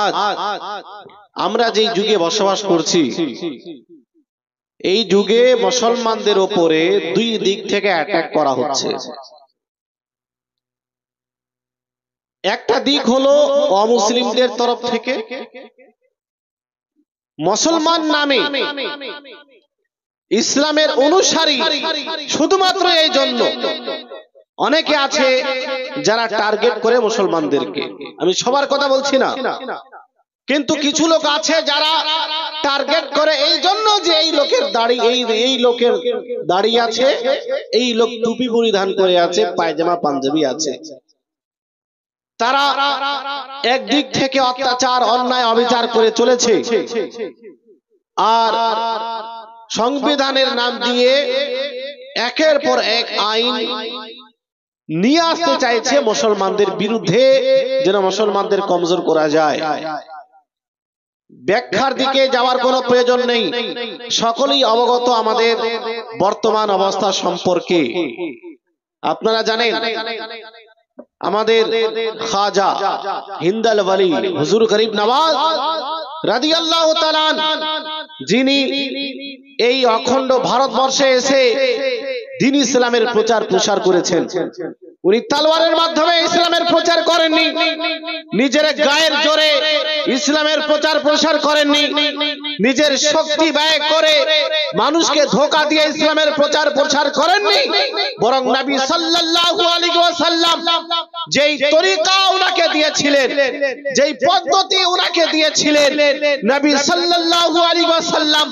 আজ আমরা যে যুগে বসবাস করছি, এই যুগে মুসলমানদের উপরে দুই দিক থেকে অ্যাটাক করা হচ্ছে। একটা দিক হলো অমুসলিমদের তরফ থেকে, মুসলমান নামে ইসলামের অনুসারী শুধুমাত্র এই জন্য অনেকে আছে যারা টার্গেট করে মুসলমানদেরকে। আমি সবার কথা বলছি না, কিন্তু কিছু লোক আছে যারা টার্গেট করে এই জন্য যে এই লোকের দাড়ি, এই লোকের দাড়ি আছে, এই লোক টুপি পরিধান করে আছে, পায়জামা পাঞ্জাবি আছে। তারা একদিক থেকে অত্যাচার, অন্যায়, অবিচার করে চলেছে, আর সংবিধানের নাম দিয়ে একের পর এক আইন নিয়ে আসতে চাইছে মুসলমানদের বিরুদ্ধে, যেন মুসলমানদের কমজোর করা যায়। ব্যাখ্যার দিকে যাওয়ার কোনো প্রয়োজন নেই, সকলেই অবগত আমাদের বর্তমান অবস্থা সম্পর্কে। আপনারা জানেন আমাদের খাজা হিন্দাল ওয়ালি হুজুর গরিব নওয়াজ রাদিয়াল্লাহু তাআলা, যিনি এই অখণ্ড ভারতবর্ষে এসে দ্বীন ইসলামের প্রচার প্রসার করেছেন, উনি তলোয়ারের মাধ্যমে ইসলামের প্রচার করেননি, নিজের গায়ের জোরে ইসলামের প্রচার প্রসার করেননি, নিজের শক্তি ব্যয় করে মানুষকে ধোঁকা দিয়ে ইসলামের প্রচার প্রসার করেননি, বরং নবী সাল্লাল্লাহু আলাইহি ওয়াসাল্লাম যেই তরিকা উনাকে দিয়েছিলেন, যেই পদ্ধতি উনাকে দিয়েছিলেন, নবী সাল্লাল্লাহু আলাইহি ওয়াসাল্লাম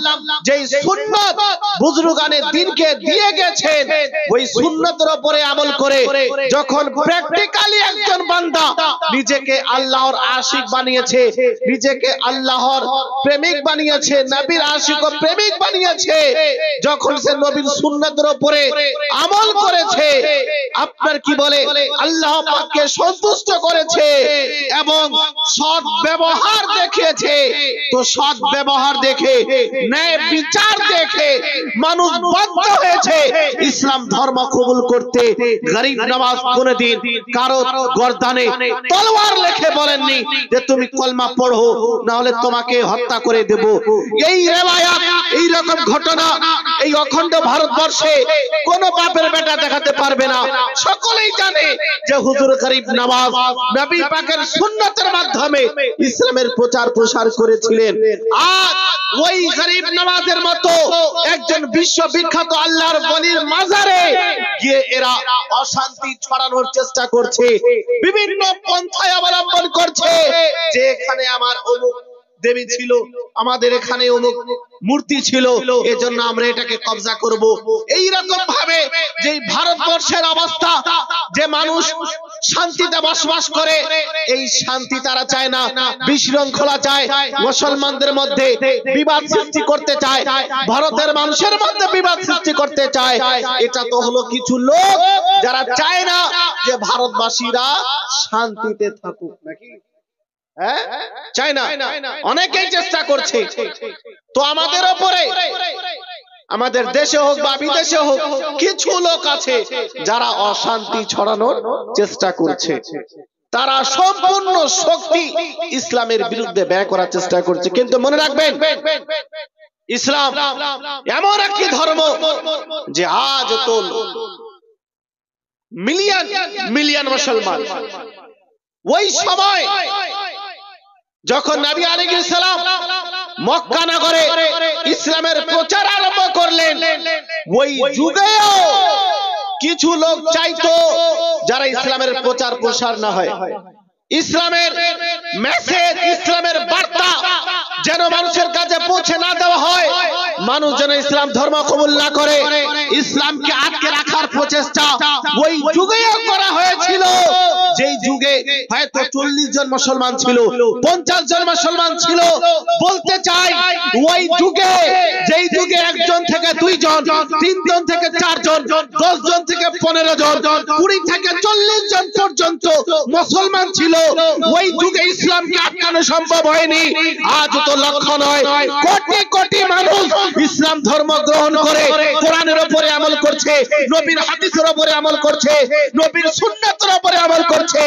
যেই সুন্নাত বুজুর্গানে দ্বীনকে দিয়ে গেছেন, ওই সুন্নতের উপরে আমল করে যখন প্র্যাকটিক্যালি একজন বান্দা নিজেকে আল্লাহর আশিক বানিয়েছে, নিজেকে আল্লাহর প্রেমিক বানিয়েছে, নবীর আশিক ও প্রেমিক বানিয়েছে, যখন সে নবীর সুন্নতের উপরে আমল করেছে, আপনার কি বলে আল্লাহ পাককে সন্তুষ্ট করেছে এবং সৎ ব্যবহার দেখিয়েছে, তো সৎ ব্যবহার দেখে, ন্যায় বিচার দেখে মানুষ বাধ্য হয়েছে ইসলাম ধর্ম কবুল করতে। গরিব নওয়াজ কোনদিন কারো গর্দানে তলোয়ার রেখে বলেননি যে তুমি কলমা পড়ো না হলে তোমাকে হত্যা করে দেব। এই রিওয়ায়াত, এই রকম ঘটনা এই অখণ্ড ভারতবর্ষে কোন বাপের বেটা দেখাতে পারবে না। সকলেই জানে যে হুজুর গরিব নওয়াজ নবী পাকের সুন্নতের মাধ্যমে ইসলামের প্রচার প্রসার করেছিলেন। আজ ওই গরিব নওয়াজের মতো একজন বিশ্ববিখ্যাত আল্লাহর ওলির মাজারে গিয়ে এরা অশান্তি ছড়ানোর চেষ্টা করছে, বিভিন্ন পন্থায় অবলম্বন করছে, যে এখানে আমার অমুক দেবী ছিল, আমাদের এখানে অমুক মূর্তি ছিল, এজন্য আমরা এটাকে কবজা করব। এই রকম ভাবে যে ভারতবর্ষের অবস্থা, যে মানুষ শান্তিতে বসবাস করে, এই শান্তি তারা চায় না, বিশৃঙ্খলা চায়, মুসলমানদের মধ্যে বিবাদ সৃষ্টি করতে চায়, ভারতের মানুষের মধ্যে বিবাদ সৃষ্টি করতে চায়। এটা তো হলো কিছু লোক যারা চায় না যে ভারতবাসীরা শান্তিতে থাকুক, নাকি চায় না? অনেকেই চেষ্টা করছে। তো আমাদের উপরে, আমাদের দেশে হোক বা বিদেশে হোক, কিছু লোক আছে যারা অশান্তি ছড়ানোর চেষ্টা করছে। তারা সম্পূর্ণ শক্তি ইসলামের বিরুদ্ধে ব্যয় করার চেষ্টা করছে। কিন্তু মনে রাখবেন, ইসলাম এমন একটি ধর্ম যে আজ তো মিলিয়ন মিলিয়ন মুসলমান, ওই সময় যখন নবী আলাইহিস সালাম মক্কা নগরে ইসলামের প্রচার আরম্ভ করলেন, ওই যুগেও কিছু লোক চাইতো যারা ইসলামের প্রচার প্রসার না হয়, ইসলামের মেসেজ, ইসলামের বার্তা যেন মানুষের কাছে পৌঁছে না দেওয়া হয়, মানুষ যেন ইসলাম ধর্ম কবুল না করে, ইসলামকে আটকে রাখার প্রচেষ্টা ওই যুগেও করা হয়েছিল। যেই যুগে হয়তো 40 জন মুসলমান ছিল, 50 জন মুসলমান ছিল। বলতে চাই ওই যুগে, যেই যুগে 1 জন থেকে 2 জন, 3 জন থেকে 4 জন, 10 জন থেকে 15 জন, 20 থেকে 40 জন পর্যন্ত মুসলমান ছিল, ওই যুগে ইসলামকে আটকানো সম্ভব হয়নি। আজ তো লক্ষ নয়, কোটি কোটি মানুষ ইসলাম ধর্ম গ্রহণ করে কোরআনের উপরে আমল করছে, নবীর হাদিসের উপরে আমল করছে, নবীর সুন্নাতের উপরে আমল করছে,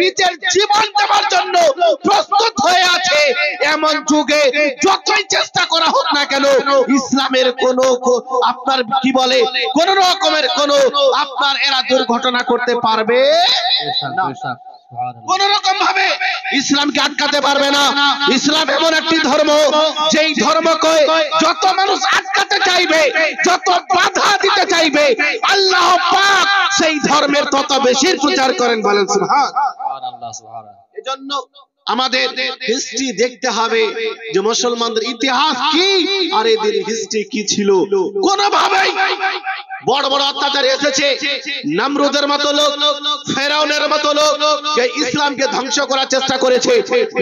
নিজের জীবন দেওয়ার জন্য প্রস্তুত হয়ে আছে। এমন যুগে যতই চেষ্টা করা হোক না কেন ইসলামের কোন আপনার কি বলে কোন রকমের কোন আপনার এরা দুর্ঘটনা করতে পারবে না, কোন রকম ভাবে ইসলামকে আটকাতে পারবে না। ইসলাম এমন একটি ধর্ম যেই ধর্মকে যত মানুষ আটকাতে চাইবে, যত বাধা দিতে চাইবে, আল্লাহ পাক সেই ধর্মের তত বেশি প্রচার করেন। বলেন সুবহানাল্লাহ। এজন্য আমাদের হিস্ট্রি দেখতে হবে যে মুসলমানদের ইতিহাস কি আর এদের হিস্ট্রি কি ছিল। কোনভাবেই বড় বড় অত্যাচার এসেছে, নমরুদের মতো লোক, ফেরাউনের মতো লোক ইসলামকে ধ্বংস করার চেষ্টা করেছে,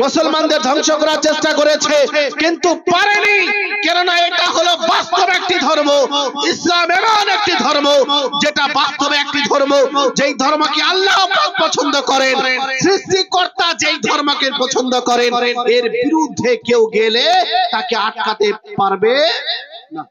মুসলমানদের ধ্বংস করার চেষ্টা করেছে, কিন্তু পারেনি। কেননা এটা হলো বাস্তব একটি ধর্ম। ইসলাম এমন একটি ধর্ম যেটা বাস্তবে একটি ধর্ম, যেই ধর্মকে আল্লাহ পাক পছন্দ করেন, সৃষ্টিকর্তা যেই ধর্মকে পছন্দ করেন, এর বিরুদ্ধে কেউ গেলে তাকে আটকাতে পারবে না।